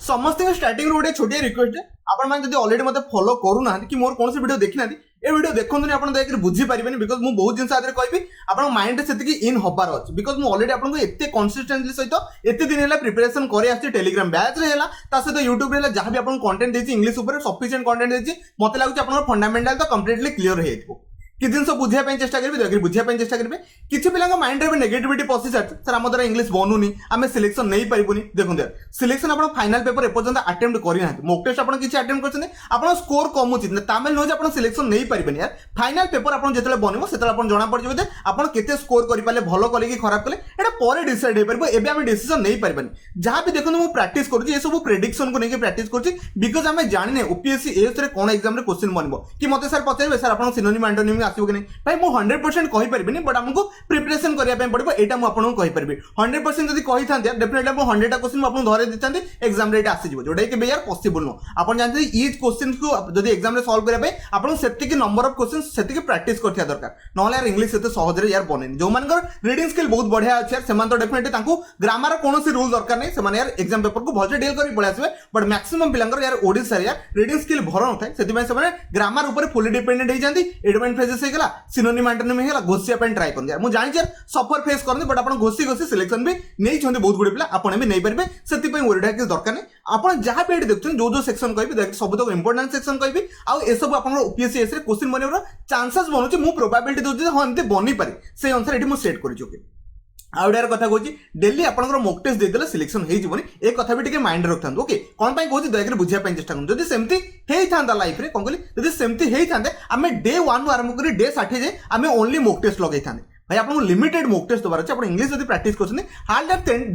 समस्त स्टार्टिंग गोटे छोटिया रिक्वेस्ट आपण मैंने जब ऑलरेडी मत फॉलो करूना कि मोर कौन वीडियो देखी ना ए वीडियो देखते आप बुझी पारे बिकज मुझे बहुत जिन कहि आप माइंड से इन हबार अच्छे बिकज मुझे ऑलरेडी आपको एत कन्सिस्टेंटली सहित एत दिन है प्रिपरेशन कर टेलीग्राम बैच रे सहित यूट्यूब रे जहाँ भी आपको कंटेंट देती इंग्लिश सफिशिएंट कंटेंट देती मत लगुच आप फंडामेंटाल तो कंप्लीटली क्लीयर हो कि जिन बुझाई चेष्टा करेंगे दया बुझाई चेष्टा करेंगे किसी पिला माइंड में नेगेटिविटी पशि सारी सर आम द्वारा इंग्लिश बनूनी आम सिलेक्शन नहीं पारूनी देखो यार सिलेक्शन आप फाइनाल पेपर एपर्तंत अटेम्प्ट करना मॉक टेस्ट आप किसी अटेम्प्ट करते आप स्कोर कमुची तामेल नुहे आप सिलेक्शन नहीं पारे यार फाइनाल पेपर आप जो बनव से जना पड़े बोलते आप केते स्कोर करें भल कले कि खराब कले ये डिसाइड हो पारे एवं आम डिसीजन नहीं पारे जहाँ भी देखो मुझे प्राक्ट करुँच सब प्रेडिक्शन को लेकिन प्राक्ट करुँच बिकज आम जाने ओपीएससी एस कौन एग्जाम क्वेश्चन बनब कि मत सर पचारे सर आप सिनोनिम एंटोनिम आसो कि नहीं भाई मुझे 100% कहीपरि बट आमको प्रिपरेशन करने पड़ो यहाँ मुझे कहीपरि 100% जब कही था डेफिनेटली आपको 100टा क्वेश्चन मुझे धरे देते एग्जाम रे आसीज जोटा कि यार पॉसिबल नुह आप जानते ईच क्वेश्चन को जब एग्जाम सल्व करने आपको से नंबर ऑफ क्वेश्चन से प्रैक्टिस करथिया दरकार ना यार इंग्लिश से सहज यार बने जो मानकर रीडिंग स्किल बहुत बढ़िया अच्छे से तो डेफिनेटली ग्रामर कौन रूल दरकार नहीं से यार एग्जाम पेपर को भलसे डील कर पड़े आसवे बट मैक्सिमम पिलांकर यार ओडिशा यार रीडिंग स्किल भर न थाए से ग्रामर ऊपर फुली डिपेंडेंट होती एडवांस फ्रेजेस होगा सिनोनिम एंटोनिम होगा घोषिया ट्राए कर यार मुझे जानी यार सफर फेस करते बट आप घोषी घोषी सिलेक्शन भी नहीं बहुत गुड़े पिला आपने भी नहीं पारे से ओरिटा किसी दरकार नहीं आप जहाँ भी देखते जो जो सेक्शन कह सब तक इंपोर्टेंट सेक्शन कहि आउ सब आप ओपीएससी एस क्वेश्चन बनवर चांसेस बनूँ मुझे प्रोबेबिलिटी दूसरी हाँ एमती बनी पारे से अनुसार ये सेट कर आउटार कथा कहूँ डेली आपंकर मॉक टेस्ट देदेले सिलेक्शन हो एक कथा भी माइंड रखता ओके कौन कहूँ दयाक बुझाई चेष्टा करूँ जब सेमती होता लाइफ में कौन कहली जब सेमती होता आम डे 1 आरंभ कर डे 60 जाए आम ओनली मॉक टेस्ट लगे था भाई आपको लिमिटेड मॉक टेस्ट दबार अच्छे आप इंग्लिश जब प्रैक्टिस करते हार्ड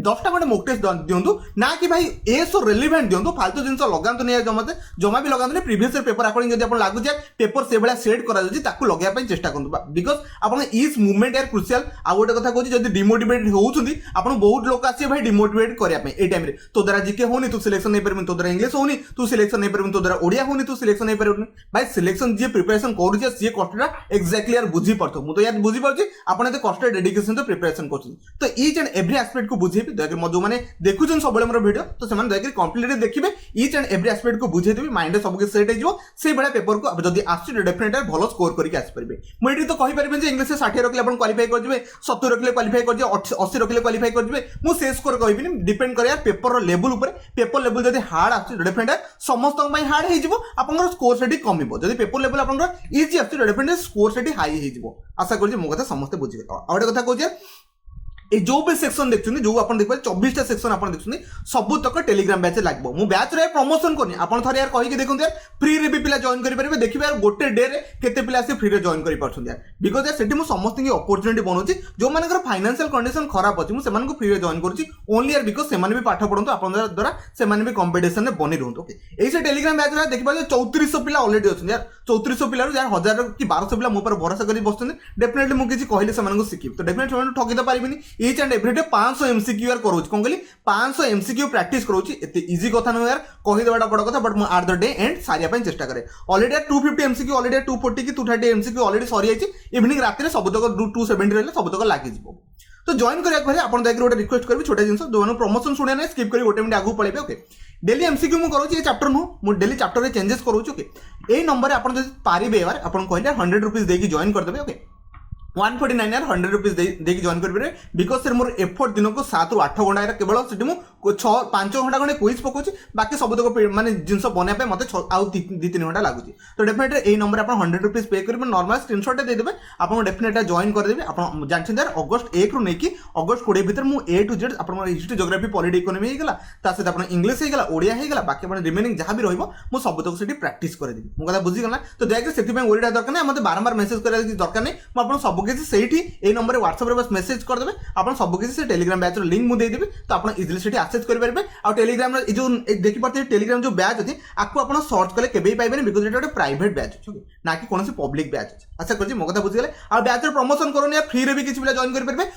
10टा खंडे मॉक टेस्ट दिंतु ना कि भाई ए सो रेलिवेंट दिंतु फालतू जिन लगातु नहीं जमा भी लगातु नहीं प्रीवियस पेपर अकॉर्डिंग जब लगुच पेपर से भाई सेट कर लगे चेष्टा करूँ बिकज आप इच मुवमेंट यार क्रुशियल आ गोटे कथा कहूँ जब डिमोटिवेट होती आपको बहुत लोग आसे भाई डिमोटिवेट करने टाइम तो द्वारा जीके होनी तू सिलेक्शन नहीं पारे तो द्वारा इंग्लिश होनी तू सिलेक्शन नहीं पारे तो द्वारा ओडिया होनी तू सिलेक्शन नहीं पारे भाई सिलेक्शन जी प्रिपरेशन करुचे सी कष्टा एक्जाक्टली यार बुझी पार्थ मुझे यार बुझीपार आप कष्ट डेडिकेशन तो प्रिपरेशन कर ईच एंड एवरी एस्पेक्ट को बुझेबी दया जो मैंने देखुन सब मोर वीडियो तो से दया कंप्लीटली देखिए ईच एंड एवरी एस्पेक्ट को बुझेदेवी माइंड सब कुछ सेट हो पेपर को जब आसुच्छे डेफिनेटली भल स्कोर करके आसपारे मुझे तो कहींपारे इंग्लिश 60 रखिले क्वालिफाई करेंगे 70 रखिले क्वालिफाई करेंगे 80 रखिले क्वालिफाई करेंगे मुझे स्कोर कहबी डिपेंड करे पेपर लेवल पेपर लेवल जब हार्ड आस डेफिनेटली समस्त हार्ड हो स्कोर से कम जब पेपर लेवल आप इजी आस डेफिनेटली स्कोर से हाई हो आशा कर मो कथा समस्त बुझे कथा कहूँ ये जो भी सेक्शन देखते जो आप देखिए 24टा सेक्शन आप देखते सब तक टेलीग्राम बैच लगे मुझे बैच रे प्रमोशन करनी आप थे यार कहीं देखो यार फ्री रे भी पिला जॉइन करेंगे देखिए यार गोटे डे रे केते पिला फ्री रे जॉइन कर यार बिकज यार से समस्त अपॉर्चुनिटी बनाऊँ जो मान फाइनेंशियल कंडीशन खराब अच्छी मुझे फ्री रे जॉइन करुँची ओनली यार बिकज से भी पाठ पढ़ते आप द्वारा से भी कंपिटिशन में बनी रुहतु यही टेलीग्राम बैच रे देखिए 3400 पिला ऑलरेडी अच्छे यार 3400 पिला यार 1000 कि 1200 पिला मो पर भरोसा कर बस डेफिनेटली मुझे किसी कहले से शिखी तो डेफिनेटली ठगी तो पारिनी ईच एंड एवरीडे 500 एमसीक्यू यार करूँ कौन कहली 500 एमसीक्यू प्रैक्टिस करूँ एत इजी कथा नुह यार कहीदेटा बड़ कथा but at the day and सारिया चेष्टा करे ऑलरेडी 250 एमसीक्यू ऑलरेडी 240 कि 230 एमसीक्यू ऑलरेडी सरी जाइए इवनिंग रात सबतक 270 रही सबतक लगे तो जॉइन करने आप गोटे रिक्वेस्ट करी छोटा जिन जो प्रमोशन शुणे ना स्किप कर गोटे मिनट आगे पड़े ओके डेली एमसीक्यू मुझे करूँ ये चैप्टर नुह मुझे डेली चैप्टर में चेंजेस करूँ ओके यही नंबर आप पारे यार आप कहले 100 रुपीज देकी जॉइन करदे ओके 149 यार 100 रुपीज देकी जॉइन करेंगे बिकज सर मोर एफर्ट दिन को 7 ରୁ 8 घंटा यार केवल से 5 घंटा खंडे क्विज पकाऊँ बाकी सब तक माने जिनस बनाया मत आउ 2-3 घंटा लगुच तो डेफिनेटली यही नंबर आप 100 रुपीज पे करेंगे नॉर्मल स्क्रीनशॉट देदेवे आपको डेफिनेटली जॉइन करदेवी आप जानते यार अगस्ट 1 ରୁ नहीं अगस्ट 20 भितर मुझे A to Z आप हिस्ट्री जोग्राफी पॉलिटी इकोनॉमी होगा सहित आप इंग्लिश होगा ओडिया होगा बाकी आप रिमेनिंग जहाँ भी रुझे सब तक से प्रैक्टिस करदेवी मो कथा बुझीगला तो दयाक से ओरिया दरकार नहीं मतलब बारंबार मेसेज कर दरकार नहीं मुझे सब किसी से नंबर व्हाट्सएप रे बस मेसेज करदे आप सब किसी से टेलीग्राम बैच लिंक मुझे देदेवी तो आप इजिली से आक्सेस करेंगे और टेलीग्राम जो देखिए टेलीग्राम जो बैच अच्छे आपको आप सर्च कले केबे पाइबेनी बिकज ये प्राइवेट बैच अच्छे ना कि कौन पब्लिक बैच अच्छे आशा कर मो कथा बुझीगले और बैच प्रमोशन करूँ या फ्री रे भी किसी जॉइन करेंगे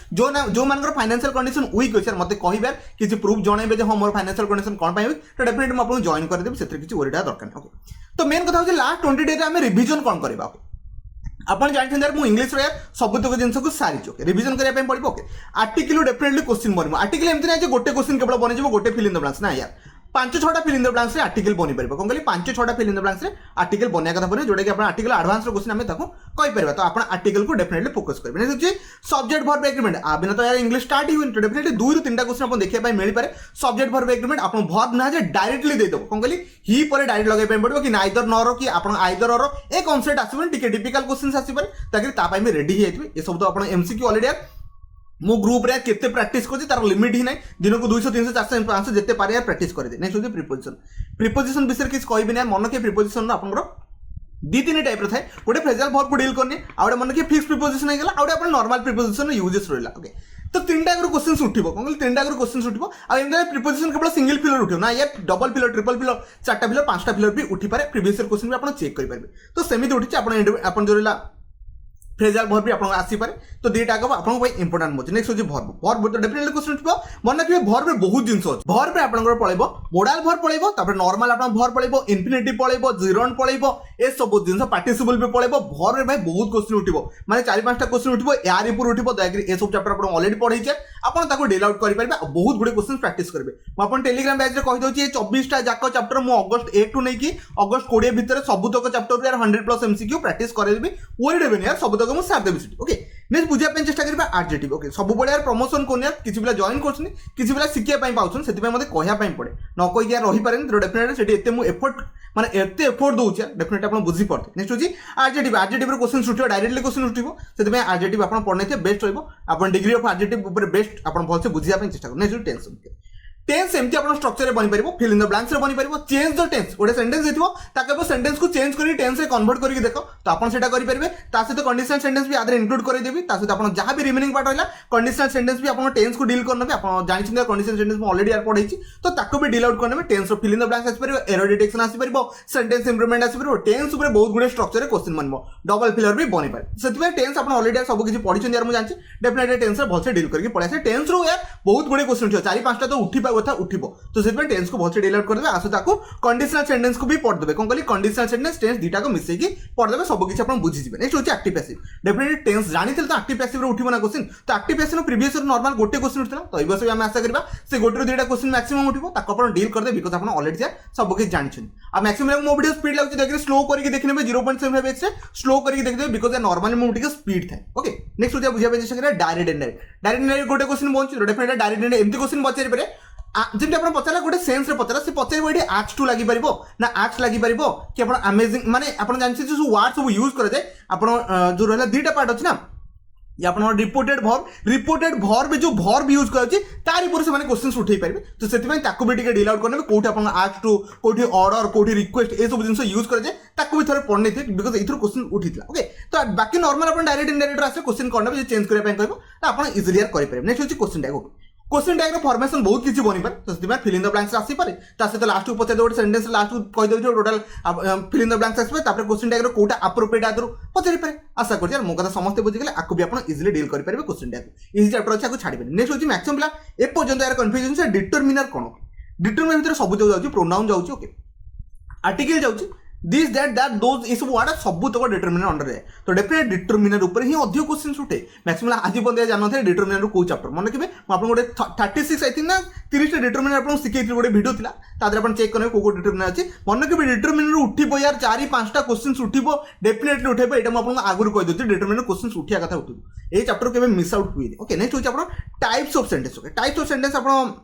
जो मान फाइनेंशियल कंडीशन वीक अच्छे मत कह किसी प्रूफ जनइबे हाँ मोर फाइनेंशियल कंडीशन कौन पाइबे तो डेफिनेटली मुझे जॉइन करदेवी से किसी ओरिटा दरकार नहीं ओके तो मेन कथा होची लास्ट 20 डे आम रिविजन कौन करवा आप जानते यार मुझे इंग्लिश यार सबतक जिन को सारी ओके रिविजन करने पड़ो ओके आर्टिकल डेफिनेटली क्वेश्चन बनवा आर्टिकल एमती ना गोटे क्वेश्चन केवल बन गोटे फिल इन द ब्लैंक्स ना यार ପାଞ୍ଚ ଛଅଟା ଫିଲ୍ ଇନ୍ ଦ ବ୍ଲାଙ୍କ୍ସ ରେ ଆର୍ଟିକଲ ବନି ପାରିବ କ'ଣ କହିଲି 5-6ଟା ଫିଲ୍ ଇନ୍ ଦ ବ୍ଲାଙ୍କ୍ସ ରେ ଆର୍ଟିକଲ ବନେଇବା କଥା ପଡ଼ିବ ଯୋଉଟା କି ଆପଣ ଆର୍ଟିକଲ ଆଡଭାନ୍ସ ର क्वेश्चन ଆମେ ତାକୁ କହିପାରିବା ତ ଆପଣ ଆର୍ଟିକଲ କୁ ଡେଫିନେଟଲି ଫୋକସ୍ କରିବେ ନେକ୍ସଟ ହେଉଛି ସବଜେକ୍ଟ ଭର୍ବ ଏଗ୍ରିମେଣ୍ଟ ଆ ବିନା ତ यार इंग्लिश स्टार्ट ही हुई तो डेफिनेटली 2 ରୁ 3ଟା क्वेश्चन अपन देखिया पाई मिल पारे सब्जेक्ट भर्ब एग्रीमेंट अपन भर्ब ना जे डायरेक्टली दे दो कोन कहली ही पर डायरेक्ट लगे पाई पड़बो कि नाइदर नॉर कि अपन आइदर और ए कांसेप्ट आसीबन टिके टिपिकल क्वेश्चंस आसीबन ताकि ता पाई में रेडी ही आइतबे ए सब तो अपन एमसीक्यू ऑलरेडी यार मो ग्रुप रे केते प्रैक्टिस करछि तार लिमिट ही नै दिन को 200 300 400 500 जेते पारे यार प्रैक्टिस कर दे नेक्स्ट होती प्रीपोजिशन विषय किछ कहबे नै मन के प्रीपोजिशन अपन दी तीन टाइप रे थाए गोटे फ्रेजल वर्ब को डील करने आउटे मन के फिक्स प्रीपोजिशन हे गेला आउटे अपन नॉर्मल प्रीपोजिशन यूजेस रहला ओके तो तीन टाइप रो क्वेश्चंस उठिबो कोन तीन टाइप रो क्वेश्चंस उठिबो आ एंदा प्रीपोजिशन केवल सिंगल फिलर उठिबो ना या डबल फिलर ट्रिपल फिलर चारटा फिलर पांचटा फिलर भी उठी पारे प्रीवियस ईयर क्वेश्चन भी अपन चेक करि पारबे तो सेमिति उठिछ अपन जो रहला फ्रेजल वर्ब भी आपन आसी पारे तो दीटा को आपन भाई इंपोर्टेंट मोज नेक्स्ट होची वर्ब तो डेफिनेटली क्वेश्चन उठबो मन रखिबे वर्ब रे बहुत जिंस अछि वर्ब रे आपन पळेबो मोडाल वर्ब पळेबो तापर नॉर्मल आपन वर्ब पळेबो इंफिनिटिव पळेबो जिरोन पळेबो ए सब जिंस पार्टिसिपल भी पळेबो वर्ब रे भाई बहुत क्वेश्चन उठिबो माने 4-5टा क्वेश्चन उठिबो यार ऊपर उठिबो दयाकरी ए सब चैप्टर आपन ऑलरेडी पढै छै आपन ताको डील आउट करि परबे बहुत गुडे क्वेश्चन प्रैक्टिस करबे म आपन टेलीग्राम बैच रे कहि दउची ए 24टा जाको चैप्टर मु अगस्त 1 टू नै कि अगस्त 20 भीतर सब तक चैप्टर यार 100+ एमसीक्यू प्रैक्टिस करेबी ओरी देबे यार सब तक मु साथ देबी ओके नेक्स्ट बुझिया पे चेष्टा करबा आरजेटिव ओके सब बळे यार प्रमोशन कोन यार किछि बिला जॉइन करछनी किछि बिला सिकिया पई पाउछन सेति पई मते कहया पई पड़े न कोइ यार रही पारेन तो डेफिनेटली सेति एते मु एफर्ट माने एते एफर्ट दउछ डेफिनेटली आपण बुझी पड़ते नेक्स्ट होची आरजेटिव रो क्वेश्चन उठिबो डायरेक्टली क्वेश्चन उठिबो सेति पई आरजेटिव आपण पढने थे बेस्ट रहइबो आपण डिग्री ऑफ आरजेटिव ऊपर बेस्ट आपण भलसे बुझिया पे चेष्टा कर नेक्स्ट टेंस टेंस एमती अपन स्ट्रक्चर रे बनि परिबो फिल इन द ब्लैंक्स रे बनि परिबो चेंज द टेंस ओडे सेंटेंस देथिबो ताके सेंटेंस को चेंज करी टेंस रे कन्वर्ट करी देखो तो अपन सेटा करि परिबे ता सहित कंडीशनल सेंटेंस भी आदर इंक्लूड करि देबी ता सहित अपन जहां भी रिमेनिंग पार्ट होइला कंडीशनल सेंटेंस भी अपन टेंस को डील करनबे अपन जानि छिन कंडीशनल सेंटेंस में ऑलरेडी यार पढैछि तो ताको भी डील आउट करनबे टेंस रो फिल इन द ब्लैंक्स आसी परिबो एरर डिटेक्शन आसी परिबो सेंटेंस इंप्रूवमेंट आसी परिबो टेंस ऊपर बहुत गुडे स्ट्रक्चर रे क्वेश्चन बनबो डबल फिलर भी बनि पारे सेति टेंस अपन ऑलरेडी सब किछि पढिछन यार मु जानछि डेफिनेटली टेंस रे भलसे डील करके पढासे टेंस रो यार बहुत गुडे क्वेश्चन छ 4-5टा तो उठिबा कथा उठिबो तो सेति टेंस को बहुत डिल आउट कर देबे आसो ताको कंडीशनल सेंटेंस को भी पढ़ देबे कोन कहली कंडीशनल सेंटेंस टेंस दीटा को मिसै की पढ़ देबे सब किछि अपन बुझि जिबे नेक्स्ट होची एक्टिव पैसिव डेफिनेटली टेंस जानि थिल तो एक्टिव पैसिव रे उठिबो ना क्वेश्चन तो एक्टिव पैसिव नो प्रीवियस ईयर नॉर्मल गोटे क्वेश्चन उठिला तो एबस भी हम आशा करबा से गोटे रो दीटा क्वेश्चन मैक्सिमम उठिबो ताको अपन डील कर दे बिकॉज़ अपन ऑलरेडी जा सब किछि जानि छन आ मैक्सिमम मो वीडियो स्पीड लागछि देखि स्लो करके देखनेबे 0.75x से स्लो करके देख देबे बिकॉज़ नॉर्मली मो वीडियो स्पीड थाए ओके नेक्स्ट होची बुझिया पे चेष्टा करे डायरेक्ट इनडायरेक्ट गोटे क्वेश्चन बोंच डेफिनेटली डायरेक्ट इनडायरेक्ट एमती क्वेश्चन बचारि पारे जेमती अपन पचारा गोटे सेंस रे पचारा से पचारिबो एठी आक्स टू लागी परिबो ना आक्स लागी परिबो कि अपन अमेजिंग माने अपन जानछि जे वर्ड सब यूज करे जाय अपन जो रहला दीटा पार्ट अछि ना या अपन रिपोर्टेड वर्ब जो वर्ब यूज करछि तारि पर से माने क्वेश्चंस उठै परिबे तो सेति पय ताको भी टिके डील आउट करने कोठी अपन आस्क टू कोठी ऑर्डर कोठी रिक्वेस्ट ए सब जिंस यूज करे जाय ताको भी थरे पढने थे बिकॉज़ इथरो क्वेश्चन उठितला ओके तो बाकी नॉर्मल अपन डायरेक्ट इनडायरेक्ट आसे क्वेश्चन करने जे चेंज करे पय कहबो तो अपन इजीली यार करि परिबे नेक्स्ट होची क्वेश्चन टैग फॉर्मेशन बहुत किसी बनी पारे तो से फिल इन द ब्लैंक्स आसी पारे ता सहित लास्ट को पचार गोटे सेंटेंस लास्ट को कहि देउ total fill in the blanks आसी पारे तापर क्वेश्चन टैग कोटा एप्रोप्रिएट आदर पचारि पारे आशा करछि यार मो कथा समस्त बुझि गेले आकु भी आपण इजीली डील करि पारे क्वेश्चन टैग इजी चैप्टर अछि आकु छाडी पारे नेक्स्ट होछि मैक्सिमम ला ए पर्यंत यार कंफ्यूजन से डिटरमिनर कोन डिटरमिनर भीतर सब जाउछि प्रोनाउन जाउछि ओके आर्टिकल जाउछि दिस दैट दोज इस वर्ड सब तक डिटरमिनर अंडर जाए तो डेफिनेट डिटरमिनर ऊपर ही अधिक क्वेश्चन उठे मैक्सिमम आज बंद जान थे डिटरमिनर को चैप्टर मन रखिए आपन गोटे 36 आई थिंक ना 30 डिटरमिनर आपन सिखैथि गोटे वीडियो थिला तादर आपन चेक करने को डिटरमिनर अछि मन रखिए डिटरमिनर उठिबो यार 4-5टा क्वेश्चंस उठिबो डेफिनेटली उठेबो एटा म आपन आगुर कहि दउछि डिटरमिनर क्वेश्चंस उठिया कथा उठिबो ए चैप्टर केबे मिस आउट हुई ओके नेक्स्ट होछि आपन types of sentence okay types of sentence आपन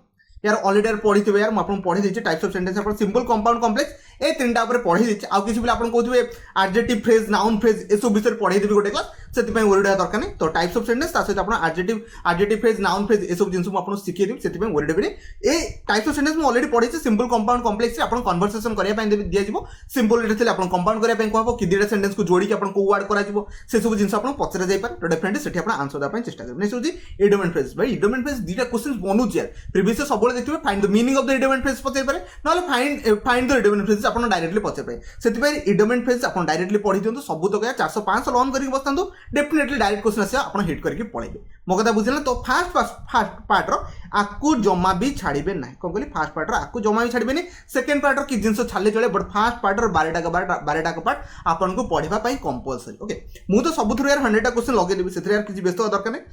यार ऑलरेडी यार पढ़ी थे यार आपको पढ़ी देछि टाइप्स ऑफ सेंटेंस अपन सिंपल कंपाउंड कॉम्प्लेक्स ए तीनटा ऊपर पढ़ी देछि आ किछि बिला अपन कहथिबे एडजेक्टिव फ्रेज नाउन फ्रेज ए सब विषय पढ़ी देबी गोटे क्लास सेति पय वर्ड दरकार नै तो टाइप्स ऑफ सेंटेंस ता सहित अपन एडजेक्टिव फ्रेज नाउन फ्रेज ए सब जिंस म अपन सिखै देबी सेति पय वर्ड देबी ए टाइप्स ऑफ सेंटेंस म ऑलरेडी पढ़ी छै सिंपल कंपाउंड कॉम्प्लेक्स रे अपन कन्वर्सेशन करिया पय दिया जिवो सिंपल रे थिले अपन कंपाउंड करिया पय कहबो कि दिटा सेंटेंस को जोड़ी के अपन को वर्ड करा जिवो से सब जिंस अपन पचरा जाय पारे तो डेफिनेटली सेठी अपन आंसर दा पय चेष्टा करबो नेक्स्ट होजी इडोमेन फ्रेज भाई इडोमेन फ्रेज दिटा क्वेश्चंस बनू यार प्रीवियस सब बळे देखिबे find the meaning of the idiom phrase पचै पारे नले फाइंड द इडोमेन फ्रेज अपन डायरेक्टली पचै पारे सेति पय इडोमेन फ्रेज अपन डायरेक्टली पढि दियंतु सब तक 400 500 लर्न करके बसतांतु डेफिनेटली डायरेक्ट क्वेश्चन आसे अपन हिट करके पळेबे मो कथा बुझिला तो फर्स्ट पार्ट रो आकु जमा भी छाड़ीबे ना कोन कहली फर्स्ट पार्ट रो आकु जमा भी छाड़ीबे नै सेकंड पार्ट रो कि जिंस छाले चले बट फर्स्ट पार्ट रो 12टा का पार्ट अपन को पढिबा पई कंपलसरी ओके मु तो सब थ्रु यार 100टा क्वेश्चन लगे देबी सेथरे यार किछि व्यस्त दरकार नै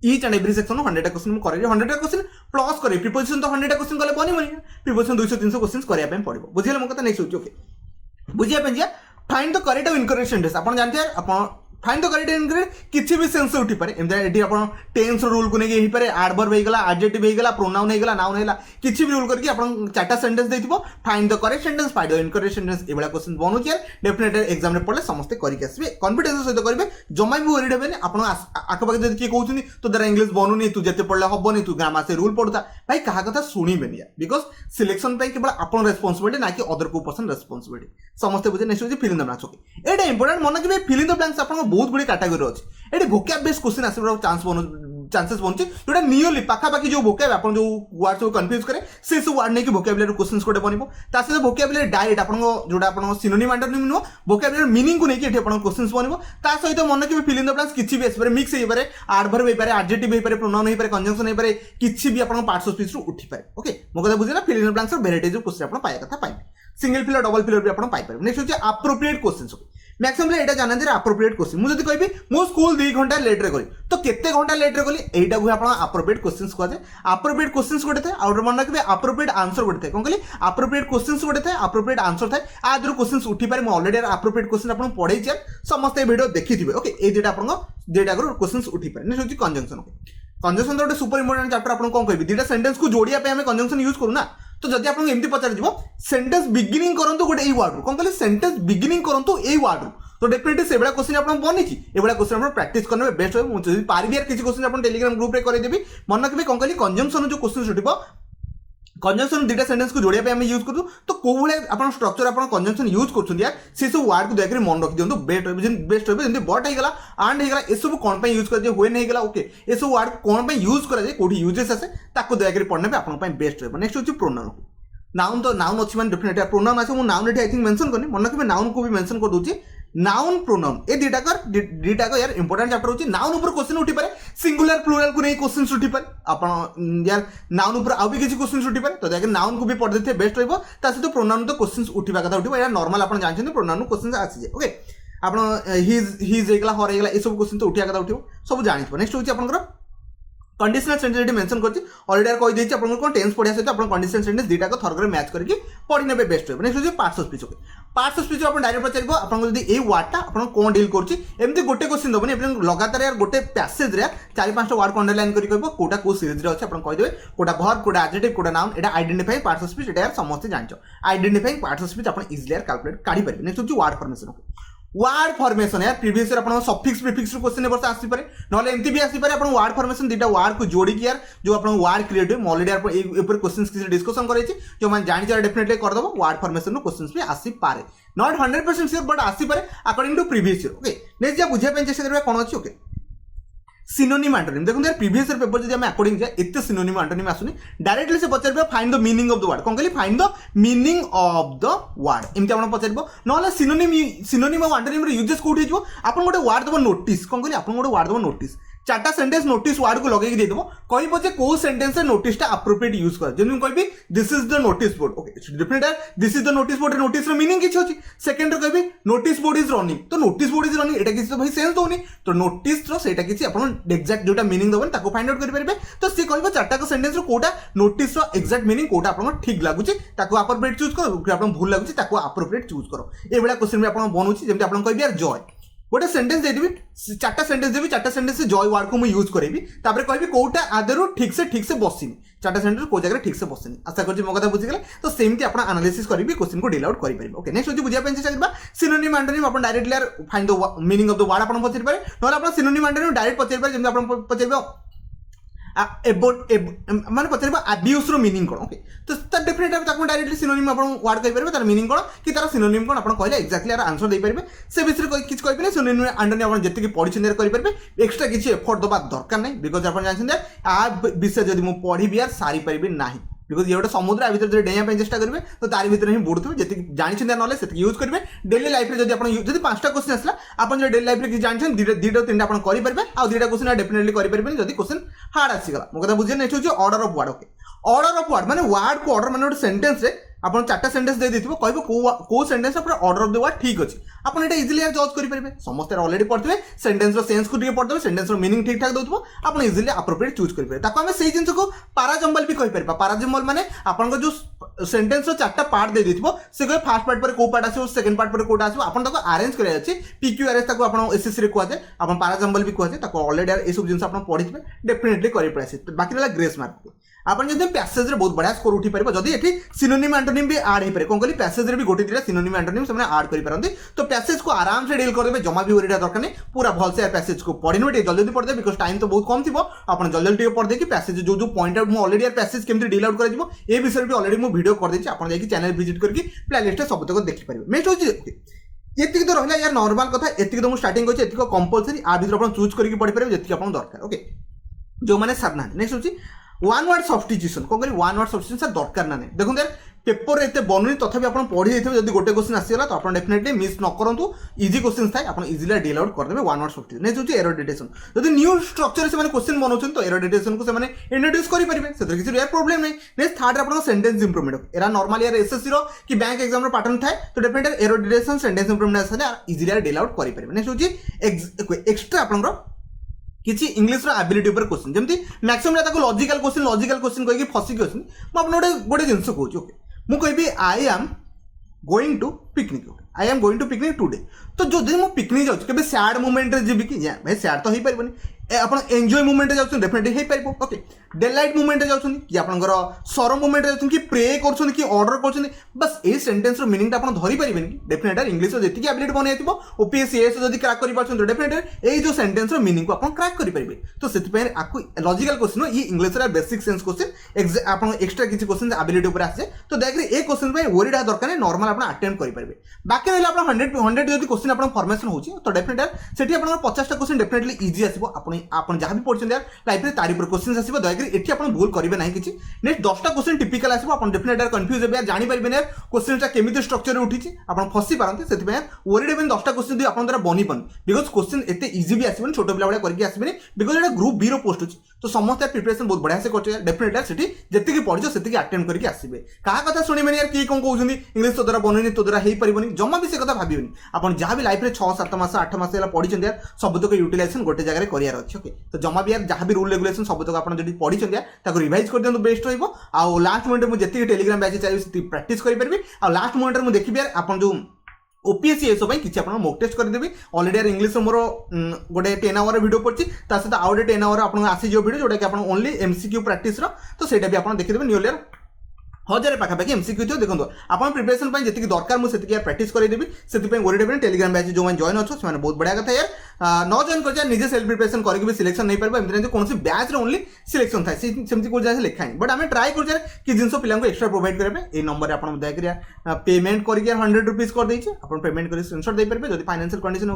each and every section 100 question मु करे 100 क्वेश्चन प्लस करे प्रिपोजिशन तो 100 क्वेश्चन कले बनी बनी प्रिपोजिशन 200 300 क्वेश्चन करिया पे पड़िबो बुझिले मो कथा नेक्स्ट ओके बुझिया पे जा find the correct of incorrect sentence आपण जानते हैं आपण फाइंड द करेक्ट इनकरेक्ट किछि भी सेंस उठी पारे एमदा एडी आपण टेंस रूल को नेगे ही पारे एडवर्ब हे गला एडजेक्टिव हे गला प्रोनाउन हे गला नाउन हेला किछि भी रूल करके आपण चारटा सेंटेंस देथिबो find the correct sentence find the incorrect sentence एबला क्वेश्चन बनू छै डेफिनेटली एग्जाम रे पड़ले समस्त करि के आसीबे कॉन्फिडेंस सहित करिवे जम्मा भी वरीड हेबे आपण आके पाके जदि के कहउछनी तो दरा इंग्लिश बनूनी तू जते पड़ले हबनी तू ग्रामर से रूल पड़ता भाई कहा कथा सुनिबेनी बिकॉज़ सिलेक्शन पे केवल आपण रिस्पांसिबिलिटी ना कि अदर को पर्सन रिस्पांसिबिलिटी समस्त बुझे नेक्स्ट होची fill in the blanks okay एटा इंपोर्टेंट मन कि फिल इन द ब्लैंक्स आपण बहुत बड़ी कैटेगरी एटी भोकैब बेस्ड क्वेश्चन आसबार चांसेस बनुची जोटा नियरली पाखापाखि जो भोकैब आपन जो वर्ड सब कंफ्यूज करे से सब वर्ड नै कि भोकैबुलरी क्वेश्चंस कोटे बनिबो ता से भोकैबुलरी डायरेक्ट आपन जोटा आपन सिनोनिम एंटोनिम नो भोकैबुलरी मीनिंग को नै कि एठी आपन क्वेश्चंस बनिबो ता सहित मन कि फिल इन द ब्लैंक्स किछि भी आसबार मिक्स हे पारे एडवर्ब हे पारे एडजेक्टिव हे पारे प्रोनाउन हे पारे कंजंक्शन हे पारे किछि भी आपन पार्ट्स ऑफ स्पीच रु उठी पारे ओके मो कथा बुझिला fill in the blanks varieties of question आपन पाया कथा पाइ सिंगल फिलर डबल फिलर भी आपन पाइ पारे नेक्स्ट होची एप्रोप्रिएट क्वेश्चंस मैक्सिमम एटा जाना दे एप्रोप्रिएट क्वेश्चन मु जदी कहबी मो स्कूल 2 घंटा लेट रे गली तो केते घंटा लेट रे गली एटा को आपण एप्रोप्रिएट क्वेश्चंस कहते एप्रोप्रिएट क्वेश्चंस गोटे थे और मन रखबे एप्रोप्रिएट आंसर गोटे थे कोन कहली एप्रोप्रिएट क्वेश्चंस गोटे थे एप्रोप्रिएट आंसर थे आ दर क्वेश्चंस उठी पारे मु ऑलरेडी एप्रोप्रिएट क्वेश्चन आपण पढै छै समस्त ए वीडियो देखिथिबे ओके ए जेटा आपण जेटा करो क्वेश्चंस उठी पारे नेक्स्ट होची कंजंक्शन ओके कंजंक्शन तो गोटे सुपर इंपोर्टेंट चैप्टर आपण कोन कहबी दीटा सेंटेंस को जोड़िया पे हमें कंजंक्शन यूज करू ना तो जदि आपन एमती पचार जीवो सेंटेंस बिगिनिंग करंतु गोटे ए वर्ड कोन कहली सेंटेंस बिगिनिंग करंतु ए वर्ड तो डेफिनेटली सेबड़ा क्वेश्चन आपन बनी छी एबड़ा क्वेश्चन आपन प्रैक्टिस करने में बेस्ट होय मु जदि पारबी यार किछि क्वेश्चन आपन टेलीग्राम ग्रुप रे करे देबी मन रखबे कोन कहली कंजंक्शन जो क्वेश्चन उठिबो कंजंक्शन दीटा सेंटेंस को जोड़िया पे हम यूज करू तो को भले आपन स्ट्रक्चर आपन कंजंक्शन यूज करछन यार से सब वर्ड को देखरि मन रखि दियंतु बेस्ट होय जेंति बट हे गला एंड हे गला ए सब कोन पे यूज कर जे होय नै गला ओके ए सब वर्ड कोन पे यूज करा जे कोठी यूजेस आसे ताको देखरि पढने पे आपन पे बेस्ट होय नेक्स्ट होची प्रोनाउन नाउन तो नाउन अछि मान डेफिनेटली प्रोनाउन आसे मु नाउन एठी आई थिंक मेंशन करनी मन रखबे नाउन को भी मेंशन कर दोची नाउन प्रोनाउन ए दीटा कर यार इंपोर्टेंट चैप्टर होची नाउन ऊपर क्वेश्चन उठी पारे सिंगुलर प्लूरल को नै क्वेश्चन उठी पारे आपण यार नाउन ऊपर आ भी किछि क्वेश्चन उठी पारे तो देखि नाउन को भी पढ़ देते बेस्ट रहबो ता से तो प्रोनाउन तो क्वेश्चन उठिबा कथा उठिबो या नॉर्मल आपण जानछन प्रोनाउन क्वेश्चन आसी जे ओके आपण हिज हेगला हर हेगला ए सब क्वेश्चन तो उठिया कथा उठिबो सब जानिथबो नेक्स्ट होची आपनकर कंडीशनल सेंटेंस एटी मेंशन करछि ऑलरेडी कहि देछि आपन को टेंस पढिया सहित आपन कंडीशनल सेंटेंस दीटा को थरगरे मैच करके पढि नेबे बेस्ट होय नेक्स्ट होछि parts of speech okay parts of speech आपन डायरेक्ट पचारिबो आपन जदी ए वर्डटा आपन कोन डील करछि एमती गोटे क्वेश्चन दबनी आपन लगातार यार गोटे पैसेज रे 4-5टा वर्ड को अंडरलाइन करि कहबो कोटा को सीरीज रे अछि आपन कहि देबे कोटा वर्ब कोटा एडजेक्टिव कोटा नाउन एटा आइडेंटिफाई पार्ट्स ऑफ स्पीच एटा यार समस्त जानछो आइडेंटिफाइंग पार्ट्स ऑफ स्पीच आपन इजीली यार कैलकुलेट काढी परिबे नेक्स्ट होछि word formation okay word formation यार प्रीवियस ईयर अपन सफिक्स प्रीफिक्स क्वेश्चन वर्ष आसी पारे नले एमती भी आसी पारे अपन वर्ड फॉर्मेशन दीटा वर्ड को जोड़ी कि यार जो अपन वर्ड क्रिएट हो ऑलरेडी अपन ए ऊपर क्वेश्चंस किसी डिस्कशन करे छी जो मन जानि चार डेफिनेटली कर दबो वर्ड फॉर्मेशन नो क्वेश्चंस भी आसी पारे नॉट 100% श्योर बट आसी पारे according to previous year okay next जा बुझे पे चेष्टा करबा कोन अछि ओके सिनोनिम एंटोनिम देखो यार प्रीवियस ईयर पेपर जदि हम अकॉर्डिंग जा एते सिनोनिम एंटोनिम आसुनी डायरेक्टली से पचारबा find the meaning of the word कोन कहली find the meaning of the word एमति आपण पचारबो नले सिनोनिम ऑफ एंटोनिम रे यूजेस कोठी हिजो आपण गोटे वर्ड दबो नोटिस कोन कहली आपण गोटे वर्ड दबो नोटिस चारटा सेंटेंस नोटिस वर्ड को लगे दे देबो कहबो जे को सेंटेंस से नोटिस टा एप्रोप्रिएट यूज कर जेनु कहबी this is the notice board okay it's different है this is the notice board notice रो मीनिंग किछ होची सेकंड रो कहबी नोटिस बोर्ड इज रनिंग तो नोटिस बोर्ड इज रनिंग एटा किछ तो भाई सेंस दोनी तो नोटिस रो सेटा किछ आपण एग्जैक्ट जोटा मीनिंग दबन ताको फाइंड आउट करि परबे तो से कहबो चारटा को सेंटेंस रो कोटा नोटिस रो एग्जैक्ट मीनिंग कोटा आपण ठीक लागुची ताको एप्रोप्रिएट चूज करो आपण भूल लागुची ताको एप्रोप्रिएट चूज करो ए बेला क्वेश्चन में आपण बनउची जेमति आपण कहबी यार जॉय गोटे सेंटेंस दे देबी चारटा सेंटेंस देबी चारटा सेंटेंस से जॉय वर्ड को मैं यूज करेबी तापर कहबी कोटा आदरु ठीक से बसिनी चारटा सेंटेंस को जगह ठीक से बसिनी आशा करछि मो कथा बुझि गेले तो सेमती आपण एनालिसिस करिबी क्वेश्चन को डील आउट करि परिबे ओके नेक्स्ट होछि बुझिया पेन चेष्टा करबा सिनोनिम एंटोनिम आपण डायरेक्टली यार find the meaning of the word आपण पचरि पारे नोला आपण सिनोनिम एंटोनिम डायरेक्ट पचरि पारे जेम आपण पचरिबो माने पचरिबा अब्यूज रो मीनिंग कोन ओके तो त डेफिनेटली ताको डायरेक्टली सिनोनिम आपण वर्ड कहि परबे तार मीनिंग कोन कि तार सिनोनिम कोन आपण कहले एक्जेक्टली यार आंसर दे परबे से विषय कोइ किछ कहि परबे सिनोनिम एंटोनिम आपण जति कि पढिछन यार करि परबे एक्स्ट्रा किछ एफर्ट दबा दरकार नै बिकॉज़ आपण जानछन आ विषय जदि मु पढिबि यार सारी परबे नाही बिकॉज ये गोटे समुद्र आ भीतर डेइया पे चेष्टा करेंगे तो तार भीतर ही बुड़ुवे जी जानी नॉलेज से यूज करेंगे डेली लाइफ में जब 5टा क्वेश्चन आसला आप डेली लाइफ में जानते 2-3टा आप करेंगे आ 2टा क्वेश्चन डेफिनेटली करेंगे जब क्वेश्चन हार्ड आसीगला मो कथा बुझे नेक्स्ट होची order of word okay order of word माने वर्ड को ऑर्डर माने गोटे सेंटेंस रे आपन चारटा सेंटेंस दे देथिबो कहबो को सेंटेंस पूरा ऑर्डर ऑफ द वर्ड ठीक अछि आपन एटा इजीली जज करि परिबे समस्त ऑलरेडी पढ़थिबे सेंटेंस रो सेंस को टिके पढ़थिबे सेंटेंस रो मीनिंग ठीक ठाक दउथबो आपन इजीली एप्रोप्रिएट चूज करि परिबे ताको हमें सेही जिंस को पैराजम्बल भी कहि परिबा पैराजम्बल माने आपन को जो सेंटेंस रो चारटा पार्ट दे देथिबो से को फर्स्ट पार्ट पर को पार्ट आसीबो सेकंड पार्ट पर कोटा आसीबो आपन ताको अरेंज करै अछि पीक्यूआरएस ताको आपन एसएससी रे कोआ जाय आपन पैराजम्बल भी कोआ जाय ताको ऑलरेडी ए सब जिंस आपन पढ़िथिबे डेफिनेटली करि पड़ासी बाकी रहला ग्रेस मार्क आपन जदि पैसेज रे बहुत बढ़िया स्कोर उठी परिबो जदि एठी सिनोनिम एंटोनिम भी ऐड हे पारे कोन कहली पैसेज रे भी गोटे दिला सिनोनिम एंटोनिम से ऐड करि पारंती तो पैसेज को आराम से डील कर देबे जमा भी ओरिडा दरकार नै पूरा भल से पैसेज को पढिनो टे जल्दी जल्दी पढ दे बिकॉज़ टाइम तो बहुत कम थिबो आपन जल्दी जल्दी पढ दे कि पैसेज जो पॉइंट आउट मु ऑलरेडी यार पैसेज केमति डील आउट कर दिबो ए विषय भी ऑलरेडी मु वीडियो कर देछि आपन जाई कि चैनल विजिट करके प्लेलिस्ट सब तक देखि परिबे नेक्स्ट होछि एतिक तो रहला यार नॉर्मल कथा एतिक तो मु स्टार्टिंग होछि एतिक कंपलसरी आ भीतर आपन चूज करके पढि परिबे जेतिक आपन दरकार ओके जो माने सरना नेक्स्ट होछि वन वर्ड सब्स्टिट्यूशन कोन करी वन वर्ड सब्स्टिट्यूशन सर दरकार ना देखो यार पेपर एते बनुनी तथापि आपन पढि देथिबे जदी गोटे क्वेश्चन आसीला तो आपन डेफिनेटली मिस न करंतु इजी क्वेश्चन थाय आपन इजीली डील आउट कर देबे वन वर्ड सब्स्टिट्यूशन नेक्स्ट होछि एरर डिटेक्शन जदी न्यू स्ट्रक्चर से माने क्वेश्चन बनौछन तो एरर डिटेक्शन को से माने इंट्रोड्यूस करि परिबे सेतर किछि यार प्रॉब्लम नै नेक्स्ट थर्ड आपन सेंटेंस इंप्रूवमेंट एरा नॉर्मली यार एसएससी रो कि बैंक एग्जाम रो पैटर्न थाय तो definitely error detection sentence improvement आसे इजीली डील आउट करि परिबे नेक्स्ट होछि एक्स्ट्रा आपन रो किसी इंग्लिश रो एबिलिटी ऊपर क्वेश्चन जेमति मैक्सिमम ताको लॉजिकल क्वेश्चन कहि कि फसी क्वेश्चन म आपन गोटे जिंस कहूची ओके मु कहबी I am going to picnic I am going to picnic today तो जो दिन मु पिकनिक जाउछ केबे सैड मोमेंट रे जिबी कि या भाई सैड तो हे परबनी आपण एन्जॉय मोमेंट रे जाउछ डेफिनेटली हे परबो ओके डेलाइट मोमेंट रे जाउछ कि आपनकर सरो मोमेंट रे जाउछ कि प्रे करछन कि ऑर्डर करछन बस ए सेंटेंस रो मीनिंग आपण धरि परिबेनी डेफिनेटली इंग्लिश रो जेतिकी एबिलिटी बनेथिबो ओपीएससी एस जदी क्रैक करि पाछन तो डेफिनेटली ए जो सेंटेंस रो मीनिंग को आपण क्रैक करि परिबे तो सेति पे आकु लॉजिकल क्वेश्चन ये इंग्लिश रो बेसिक सेंस क्वेश्चन आपण एक्स्ट्रा किछि क्वेश्चन एबिलिटी ऊपर आसे तो देखरे ए क्वेश्चन पे वरीडा दरकार नै नॉर्मल आपण अटेम्प्ट करि परिबे बाकी रहला आपण 100 जदी क्वेश्चन आपण फॉर्मेशन होची तो डेफिनेटली सेठी आपण 50 टा क्वेश्चन डेफिनेटली इजी आसीबो आपण जहां भी पढछन यार लाइफ रे तारी पर क्वेश्चन आसीबो दयकरी एठी आपण भूल करिवे नाही किछि नेक्स्ट 10 टा क्वेश्चन टिपिकल आसीबो आपण डेफिनेटली कंफ्यूज हेबे यार जानि परिबे यार क्वेश्चन टा केमिति स्ट्रक्चर रे उठिछि आपण फसी पारंते सेति पे वरीड बेन 10 टा क्वेश्चन दी आपण द्वारा बनी पन बिकॉज़ क्वेश्चन एते इजी भी आसीबो छोटो पिला बडा करके आसीबे because Etah group B row post होछि तो समस्त प्रिपरेशन बहुत बढ़िया से करछ डेफिनेटली सेठी जेतिकी पढिछो सेतिकी अटेम्प्ट करके आसीबे का कथा सुनिबेनी यार की कोन कहउछनी इंग्लिश तो द्वारा बनोनी तो द्वारा हेई परिबोनी जम्मा भी से कथा भाबिबेनी आपण जहां भी लाइफ रे 6 7 मास 8 मास एला पढिछन यार सब तक यूटिलाइजेशन गोटे जगह रे करियार अछि ओके तो जम्मा भी यार जहां भी रूल रेगुलेशन सब तक आपण जदी पढिछन यार ताको रिवाइज कर देंतु बेस्ट रहइबो आ लास्ट मोमेंट मु जेतिकी टेलीग्राम बैच चाहिए सेति प्रैक्टिस करि परबी आ लास्ट मोमेंट रे मु देखिबी यार आपण जो ओपीएससी एसो भाई किछि आपण मॉक टेस्ट कर देबी ऑलरेडी यार इंग्लिश मोर गोटे 10 आवर वीडियो पड़छि ता सहित आउट 10 आवर आपण आसी जो वीडियो जोटा कि आपण ओनली एमसीक्यू प्रैक्टिस रो तो सेटा भी आपण देखि देबे न्यू ईयर 1000 पाखापाखि एमसीक्यू थो देखो आप प्रिपरेशन पर जी दरकार मुझे प्रैक्टिस करदेवी से वरीड टेलीग्राम बैच जो जॉइन अच्छे से बहुत बढ़िया कथा यार न जॉइन कर निजे सेल्फ प्रिपरेशन करके भी सिलेक्शन नहीं पार एमती कौन बैच ओनली सिलेक्शन था सेमती कोई जगह लिखा है बट आम ट्राए कर कि जिन पिला एक्सट्रा प्रोवाइड करेंगे ये नंबर आप दया पेमेंट करके 100 रुपीज कर देते आप पेमेंट कर स्क्रीनशॉट दे पारे जब फाइनेंशियल कंडीशन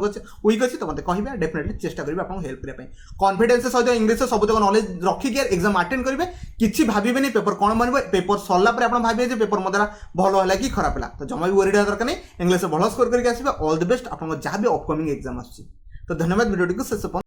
वीक अच्छी तो मतलब कहे डेफिनेटली चेष्टा करेंगे आपको हेल्प करने कॉन्फिडेंस सहित इंग्लिश सब तक नॉलेज रखिक एग्जाम अटेंड करेंगे किसी भावेनि पेपर कौन बनवे पेपर सरला आप भावे पेपर मो द्वारा भल है कि खराब है तो जमा भी वरीड दरकार नहीं इंग्लिश भल स्कोर करके आसबे ऑल द बेस्ट आप जहाँ भी अपकमिंग एग्जाम आसुच्छी तो धन्यवाद वीडियो को शेष